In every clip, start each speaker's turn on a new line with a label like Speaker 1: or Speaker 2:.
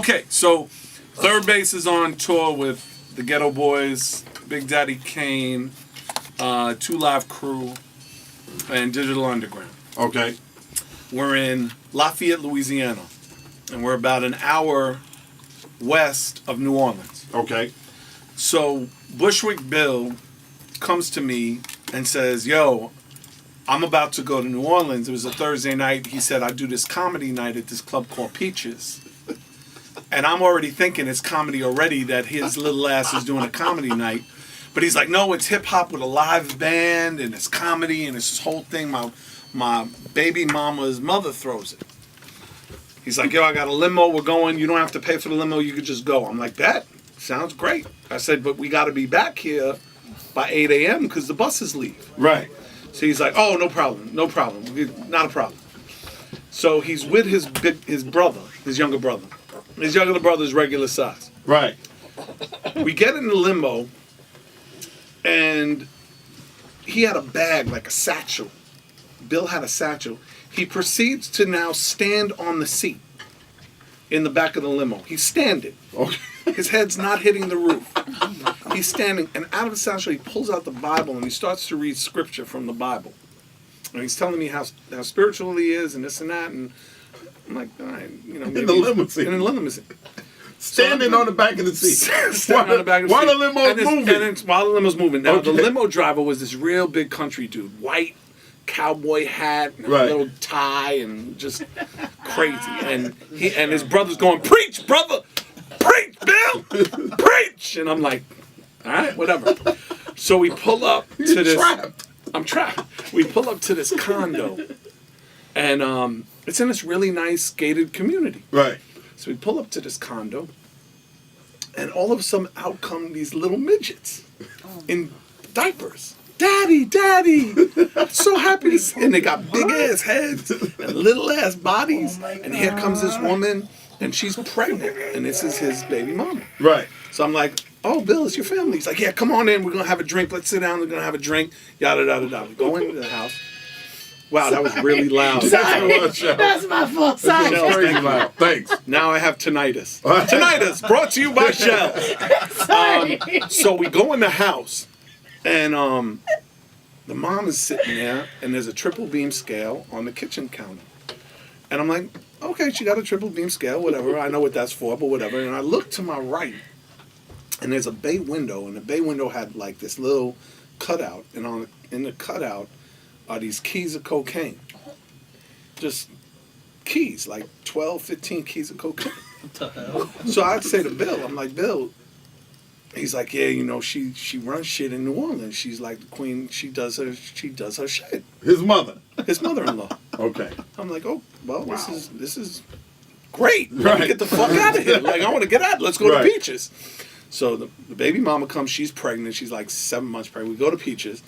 Speaker 1: Okay, so Third Base is on tour with the Ghetto Boys, Big Daddy Kane, 2 Live Crew, and Digital Underground.
Speaker 2: Okay.
Speaker 1: We're in Lafayette, Louisiana, and we're about an hour west of New Orleans.
Speaker 2: Okay.
Speaker 1: So Bushwickbill comes to me and says, yo, I'm about to go to New Orleans. It was a Thursday night. He said, I do this comedy night at this club called Peaches. And I'm already thinking it's comedy already, that his little ass is doing a comedy night. But he's like, no, it's hip-hop with a live band, and it's comedy, and it's this whole thing. My baby mama's mother throws it. He's like, yo, I got a limo. We're going. You don't have to pay for the limo. You could just go. I'm like, that sounds great. I said, but we got to be back here by 8 a.m. because the buses leave.
Speaker 2: Right.
Speaker 1: So he's like, oh, no problem. No problem. Not a problem. So he's with his brother, his younger brother. His younger brother's regular size.
Speaker 2: Right.
Speaker 1: We get in the limo, and he had a bag, like a satchel. Bill had a satchel. He proceeds to now stand on the seat in the back of the limo. He's standing.
Speaker 2: Okay.
Speaker 1: His head's not hitting the roof. He's standing, and out of the satchel, he pulls out the Bible, and he starts to read scripture from the Bible. And he's telling me how spiritual he is, and this and that, and I'm like, all right, you know.
Speaker 2: In the limousine.
Speaker 1: In the limousine.
Speaker 2: Standing on the back of the seat.
Speaker 1: Standing on the back of the seat.
Speaker 2: While the limo's moving.
Speaker 1: While the limo's moving. Now,
Speaker 2: okay.
Speaker 1: The limo driver was this real big country dude. White cowboy hat, and
Speaker 2: right.
Speaker 1: a little tie, and just crazy. And his brother's going, preach, brother! Preach, Bill! Preach! And I'm like, all right, whatever. So we pull up to this.
Speaker 2: Trapped.
Speaker 1: I'm trapped. We pull up to this condo, and it's in this really nice gated community.
Speaker 2: Right.
Speaker 1: So we pull up to this condo, and all of a sudden out come these little midgets in diapers. Daddy, Daddy! So happy to see. And they got big ass heads and little ass bodies. And here comes this woman, and she's pregnant, and this is his baby mama.
Speaker 2: Right.
Speaker 1: So I'm like, oh, Bill, it's your family. He's like, yeah, come on in. We're going to have a drink. Let's sit down. We're going to have a drink. Yada, yada, yada. We go into the house. Wow, that was really loud.
Speaker 3: That's my fault. Sorry.
Speaker 2: That's crazy loud. Thanks.
Speaker 1: Now I have tinnitus. Tinnitus, brought to you by Shell. So we go in the house, and the mom is sitting there, and there's a triple beam scale on the kitchen counter. And I'm like, okay, she got a triple beam scale, whatever. I know what that's for, but whatever. And I look to my right, and there's a bay window, and the bay window had like this little cutout, and in the cutout are these keys of cocaine. Just keys, like 12, 15 keys of cocaine.
Speaker 3: What the hell?
Speaker 1: So I'd say to Bill, I'm like, Bill, he's like, yeah, you know, she runs shit in New Orleans. She's like the queen. She does her shit.
Speaker 2: His mother.
Speaker 1: His mother-in-law.
Speaker 2: Okay.
Speaker 1: I'm like, oh, well, wow. This is great. Let me get the fuck out of here. Like, I want to get out. Let's go to Peaches. So the baby mama comes. She's pregnant. She's like 7 months pregnant. We go to Peaches.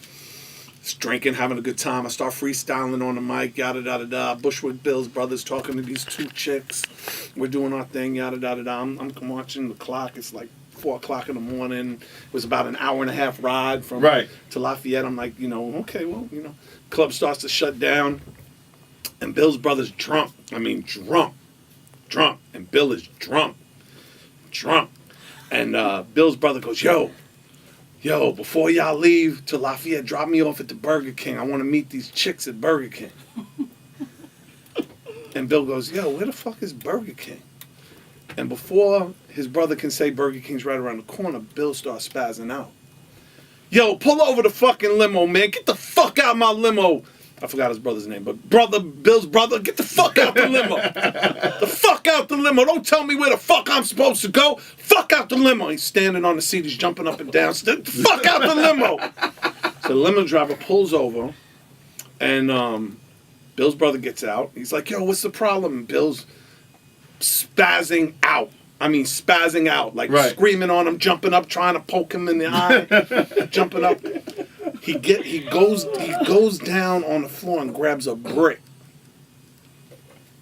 Speaker 1: Just drinking, having a good time. I start freestyling on the mic, yada, yada, yada. Bushwickbill's brothers talking to these 2 chicks. We're doing our thing, yada, yada, yada. I'm watching the clock. It's like 4 o'clock in the morning. It was about an hour and a half ride from to Lafayette. I'm like, you know, okay, well, you know. Club starts to shut down. And Bill's brother's drunk. I mean, drunk. And Bill is drunk. And Bill's brother goes, yo, before y'all leave to Lafayette, drop me off at the Burger King. I want to meet these chicks at Burger King. And Bill goes, yo, where the fuck is Burger King? And before his brother can say Burger King's right around the corner, Bill starts spazzing out. Yo, pull over the fucking limo, man. Get the fuck out of my limo. I forgot his brother's name, but Bill's brother, get the fuck out the limo. The fuck out the limo. Don't tell me where the fuck I'm supposed to go. Fuck out the limo. He's standing on the seat. He's jumping up and down. Fuck out the limo. So the limo driver pulls over, and Bill's brother gets out. He's like, yo, what's the problem? And Bill's spazzing out. I mean, spazzing out, like screaming on him, jumping up, trying to poke him in the eye, jumping up. He goes down on the floor and grabs a brick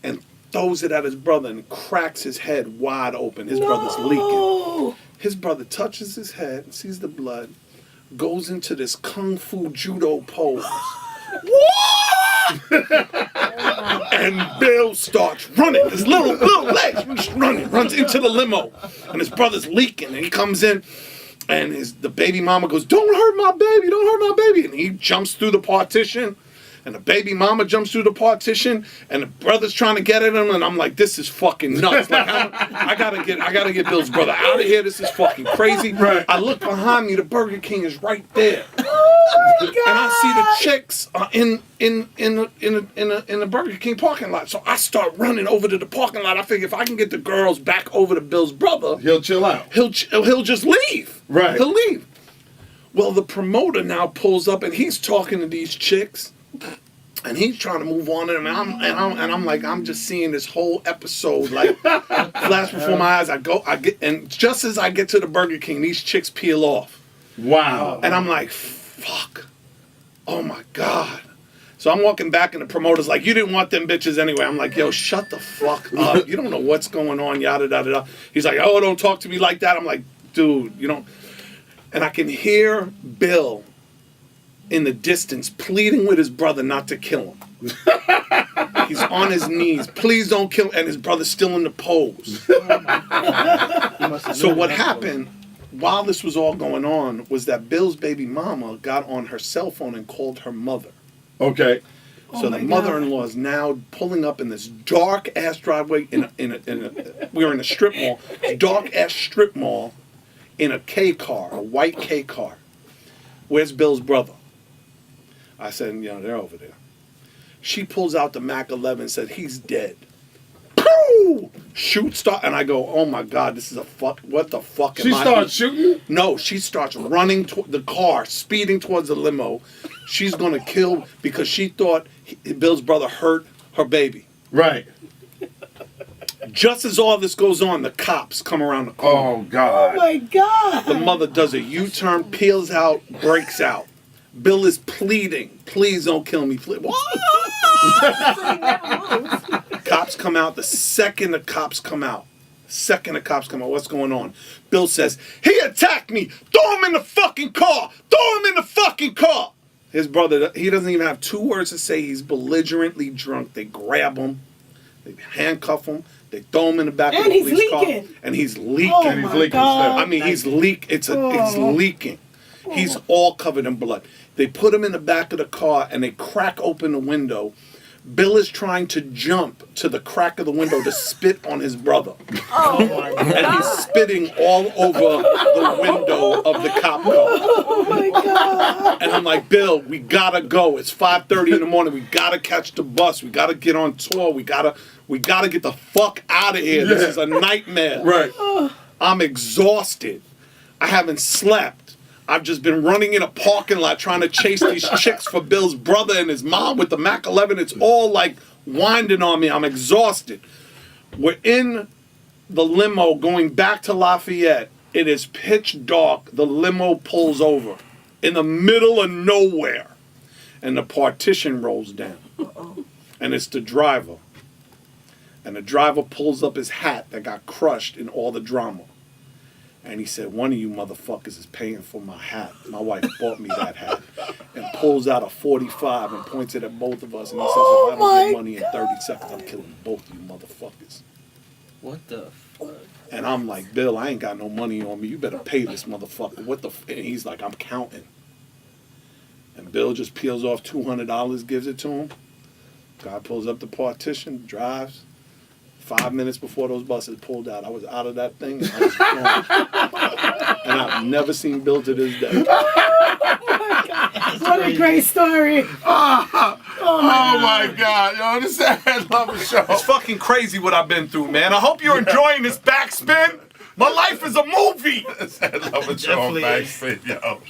Speaker 1: and throws it at his brother and cracks his head wide open. His brother's leaking. His brother touches his head, sees the blood, goes into this kung fu judo pose. And Bill starts running. His little legs just running, runs into the limo. And his brother's leaking. And he comes in. And the baby mama goes, "Don't hurt my baby, don't hurt my baby." And he jumps through the partition. And the baby mama jumps through the partition, and the brother's trying to get at him, and I'm like, "This is fucking nuts! Like, I gotta get Bill's brother out of here. This is fucking crazy."
Speaker 2: Right.
Speaker 1: I look behind me, the Burger King is right there,
Speaker 3: Oh my God.
Speaker 1: and I see the chicks in the Burger King parking lot. So I start running over to the parking lot. I figure if I can get the girls back over to Bill's brother,
Speaker 2: He'll chill out.
Speaker 1: he'll just leave.
Speaker 2: Right.
Speaker 1: He'll leave. Well, the promoter now pulls up, and he's talking to these chicks. And he's trying to move on to them, and I'm like, I'm just seeing this whole episode like flash before my eyes. And just as I get to the Burger King, these chicks peel off,
Speaker 2: Wow.
Speaker 1: and I'm like, fuck, oh my God. So I'm walking back, and the promoter's like, "You didn't want them bitches anyway." I'm like, "Yo, shut the fuck up. You don't know what's going on, yada, yada, yada." He's like, "Oh, don't talk to me like that." I'm like, "Dude, you don't." And I can hear Bill in the distance pleading with his brother not to kill him. He's on his knees. "Please don't kill him." And his brother's still in the pose. So what happened while this was all going on was that Bill's baby mama got on her cell phone and called her mother.
Speaker 2: Okay.
Speaker 1: So the mother-in-law is now pulling up in this dark-ass driveway we were in a strip mall, dark-ass strip mall in a K car, a white K car. "Where's Bill's brother?" I said, "They're over there." She pulls out the Mac 11 and said, "He's dead." Pooh! Shoot, start, and I go, "Oh my God, this is what the fuck am I?"
Speaker 2: She starts shooting?
Speaker 1: No, she starts running to the car, speeding towards the limo. She's going to kill because she thought Bill's brother hurt her baby.
Speaker 2: Right.
Speaker 1: Just as all this goes on, the cops come around the corner.
Speaker 2: Oh, God.
Speaker 3: Oh my God.
Speaker 1: The mother does a U-turn, peels out, breaks out. Bill is pleading, "Please don't kill me." Cops come out. The second the cops come out, what's going on? Bill says, "He attacked me. Throw him in the fucking car. Throw him in the fucking car." His brother, he doesn't even have 2 words to say. He's belligerently drunk. They grab him. They handcuff him. They throw him in the back of the police car. And he's leaking.
Speaker 3: Oh
Speaker 2: He's
Speaker 3: my
Speaker 2: leaking
Speaker 3: God.
Speaker 2: stuff.
Speaker 1: I mean, he's it's leaking. He's all covered in blood. They put him in the back of the car and they crack open the window. Bill is trying to jump to the crack of the window to spit on his brother.
Speaker 3: Oh my God.
Speaker 1: And he's spitting all over the window of the cop car.
Speaker 3: Oh my God.
Speaker 1: And I'm like, "Bill, we gotta go. It's 5:30 in the morning. We gotta catch the bus. We gotta get on tour. We gotta get the fuck out of here. This is a nightmare."
Speaker 2: Right.
Speaker 1: I'm exhausted. I haven't slept. I've just been running in a parking lot trying to chase these chicks for Bill's brother and his mom with the Mac 11. It's all like winding on me. I'm exhausted. We're in the limo going back to Lafayette. It is pitch dark. The limo pulls over in the middle of nowhere. And the partition rolls down. And it's the driver. And the driver pulls up his hat that got crushed in all the drama. And he said, "One of you motherfuckers is paying for my hat. My wife bought me that hat." And pulls out a 45 and points it at both of us. And he says, "If I don't get money in 30 seconds, I'm killing both you motherfuckers."
Speaker 3: What the fuck?
Speaker 1: And I'm like, "Bill, I ain't got no money on me. You better pay this motherfucker." And he's like, "I'm counting." And Bill just peels off $200, gives it to him. Guy pulls up the partition, drives. 5 minutes before those buses pulled out, I was out of that thing and I was gone. And I've never seen Bill to this day.
Speaker 3: What a great story.
Speaker 2: Oh my God. Yo, this is a love show.
Speaker 1: It's fucking crazy what I've been through, man. I hope you're enjoying this backspin. My life is a movie.
Speaker 2: Love show on
Speaker 3: Definitely.
Speaker 2: Backspin, yo.